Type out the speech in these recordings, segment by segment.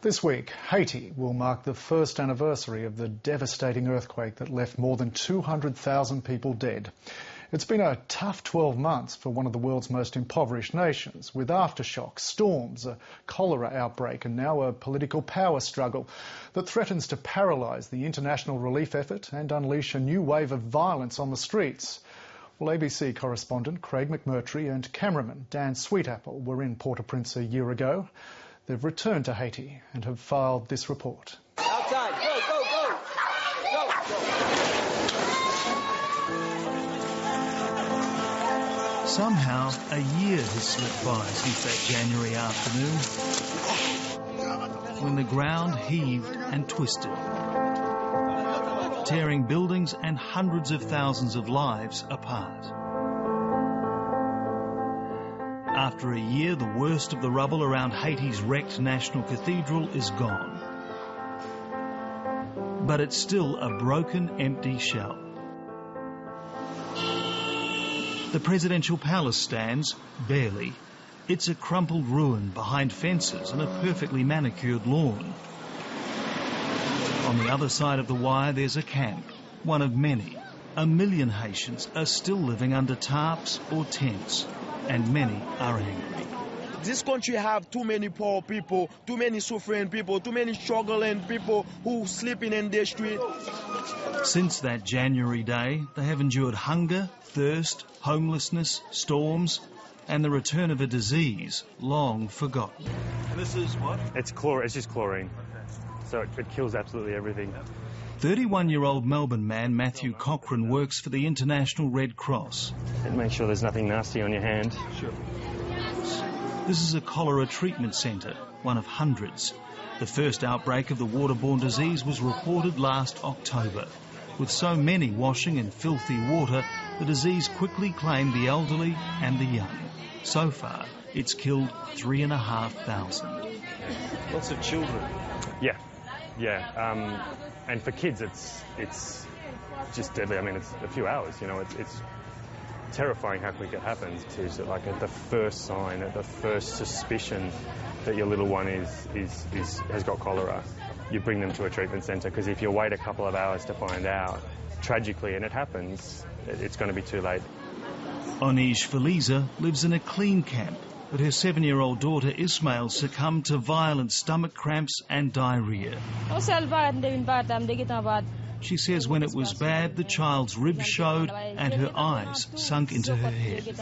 This week, Haiti will mark the first anniversary of the devastating earthquake that left more than 200,000 people dead. It's been a tough 12 months for one of the world's most impoverished nations, with aftershocks, storms, a cholera outbreak and now a political power struggle that threatens to paralyse the international relief effort and unleash a new wave of violence on the streets. Well, ABC correspondent Craig McMurtry and cameraman Dan Sweetapple were in Port-au-Prince a year ago. They've returned to Haiti and have filed this report. Outside, go, go, go! Go, go! Somehow, a year has slipped by since that January afternoon when the ground heaved and twisted, tearing buildings and hundreds of thousands of lives apart. After a year, the worst of the rubble around Haiti's wrecked National Cathedral is gone. But it's still a broken, empty shell. The presidential palace stands, barely. It's a crumpled ruin behind fences and a perfectly manicured lawn. On the other side of the wire, there's a camp, one of many. 1 million Haitians are still living under tarps or tents, and many are angry. This country have too many poor people, too many suffering people, too many struggling people who sleeping in the street. Since that January day, they have endured hunger, thirst, homelessness, storms, and the return of a disease long forgotten. And this is what? It's just chlorine. So it kills absolutely everything. 31-year-old Melbourne man Matthew Cochrane works for the International Red Cross. And make sure there's nothing nasty on your hand. Sure. This is a cholera treatment centre, one of hundreds. The first outbreak of the waterborne disease was reported last October. With so many washing in filthy water, the disease quickly claimed the elderly and the young. So far, it's killed 3,500. Lots of children. Yeah. And for kids, it's just deadly. I mean, it's a few hours, you know, it's terrifying how quick it happens. It's like at the first sign, at the first suspicion that your little one has got cholera, you bring them to a treatment centre, because if you wait a couple of hours to find out, tragically, and it happens, it's going to be too late. Onish Feliza lives in a clean camp, but her 7-year-old daughter Ismail succumbed to violent stomach cramps and diarrhoea. She says when it was bad, the child's ribs showed and her eyes sunk into her head.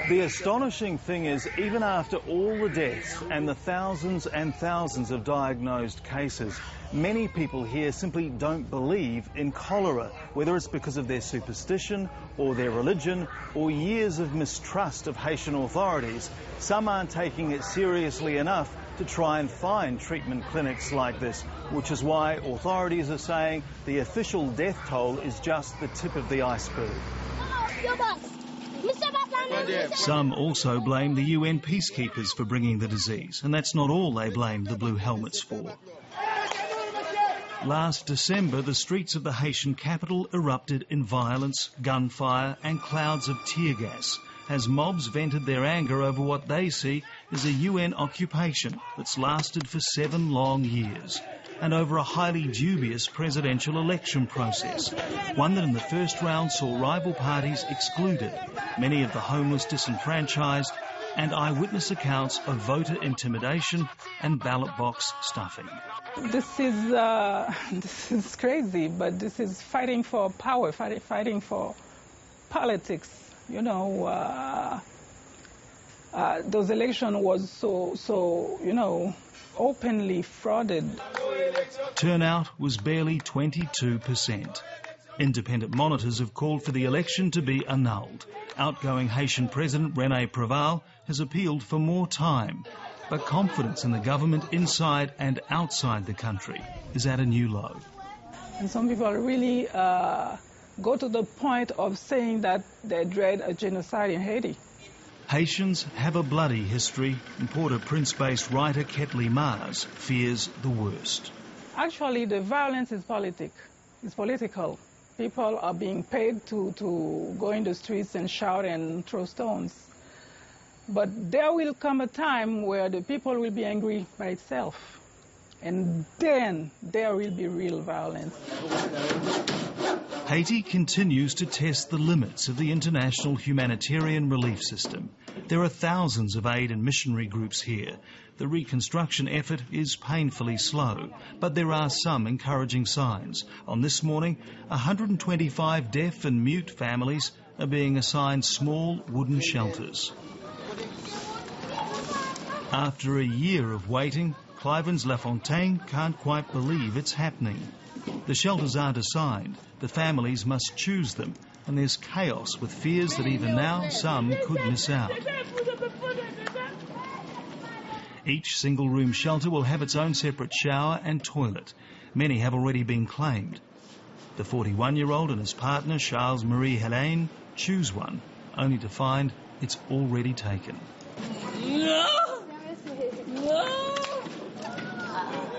The astonishing thing is, even after all the deaths and the thousands and thousands of diagnosed cases, many people here simply don't believe in cholera, whether it's because of their superstition or their religion or years of mistrust of Haitian authorities. Some aren't taking it seriously enough to try and find treatment clinics like this, which is why authorities are saying the official death toll is just the tip of the iceberg. Some also blame the UN peacekeepers for bringing the disease, and that's not all they blame the blue helmets for. Last December, the streets of the Haitian capital erupted in violence, gunfire and clouds of tear gas as mobs vented their anger over what they see as a UN occupation that's lasted for 7 long years, and over a highly dubious presidential election process, one that in the first round saw rival parties excluded, many of the homeless disenfranchised, and eyewitness accounts of voter intimidation and ballot box stuffing. This is crazy, but this is fighting for power, fighting for politics. You know, those elections was so openly frauded. Turnout was barely 22%. Independent monitors have called for the election to be annulled. Outgoing Haitian President René Préval has appealed for more time, but confidence in the government inside and outside the country is at a new low. And some people really go to the point of saying that they dread a genocide in Haiti. Haitians have a bloody history, and Port-au-Prince-based writer Ketley Mars fears the worst. Actually, the violence is political. People are being paid to go in the streets and shout and throw stones. But there will come a time where the people will be angry by itself. And then there will be real violence. Haiti continues to test the limits of the international humanitarian relief system. There are thousands of aid and missionary groups here. The reconstruction effort is painfully slow, but there are some encouraging signs. On this morning, 125 deaf and mute families are being assigned small wooden shelters. After a year of waiting, Cliven's La Fontaine can't quite believe it's happening. The shelters aren't assigned, the families must choose them, and there's chaos with fears that even now some could miss out. Each single-room shelter will have its own separate shower and toilet. Many have already been claimed. The 41-year-old and his partner, Charles Marie Helene, choose one, only to find it's already taken.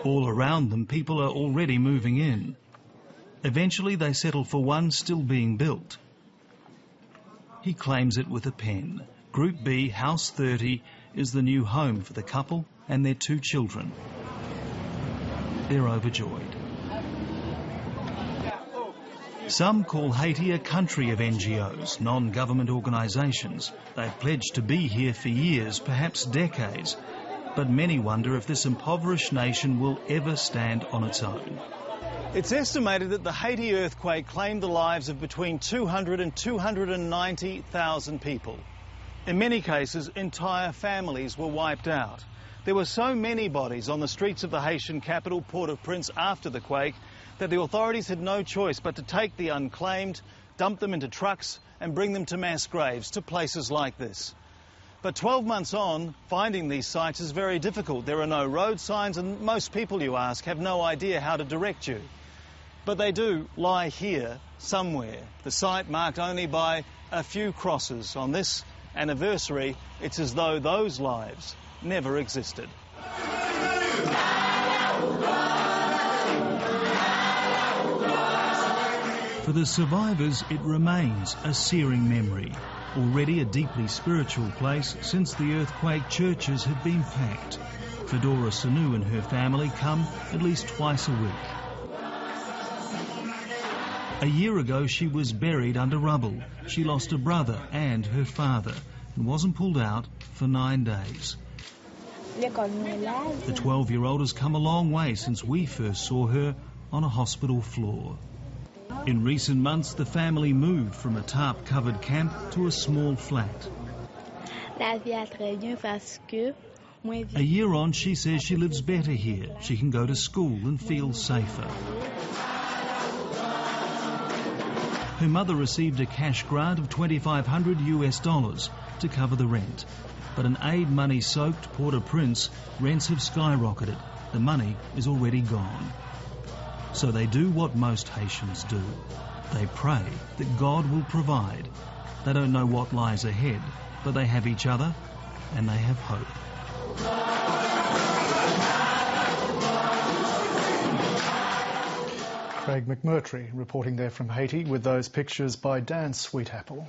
All around them, people are already moving in. Eventually, they settle for one still being built. He claims it with a pen. Group B, House 30, is the new home for the couple and their 2 children. They're overjoyed. Some call Haiti a country of NGOs, non-government organisations. They've pledged to be here for years, perhaps decades. But many wonder if this impoverished nation will ever stand on its own. It's estimated that the Haiti earthquake claimed the lives of between 200 and 290,000 people. In many cases, entire families were wiped out. There were so many bodies on the streets of the Haitian capital, Port-au-Prince, after the quake that the authorities had no choice but to take the unclaimed, dump them into trucks and bring them to mass graves, to places like this. But 12 months on, finding these sites is very difficult. There are no road signs and most people you ask have no idea how to direct you. But they do lie here somewhere. The site marked only by a few crosses. On this anniversary, it's as though those lives never existed. For the survivors, it remains a searing memory. Already a deeply spiritual place, since the earthquake, churches have been packed. Fedora Sanu and her family come at least twice a week. A year ago, she was buried under rubble. She lost a brother and her father and wasn't pulled out for 9 days. The 12-year-old has come a long way since we first saw her on a hospital floor. In recent months, the family moved from a tarp-covered camp to a small flat. A year on, she says she lives better here. She can go to school and feel safer. Her mother received a cash grant of $2,500 to cover the rent. But in aid money-soaked Port-au-Prince, rents have skyrocketed. The money is already gone. So they do what most Haitians do. They pray that God will provide. They don't know what lies ahead, but they have each other and they have hope. Craig McMurtry reporting there from Haiti with those pictures by Dan Sweetapple.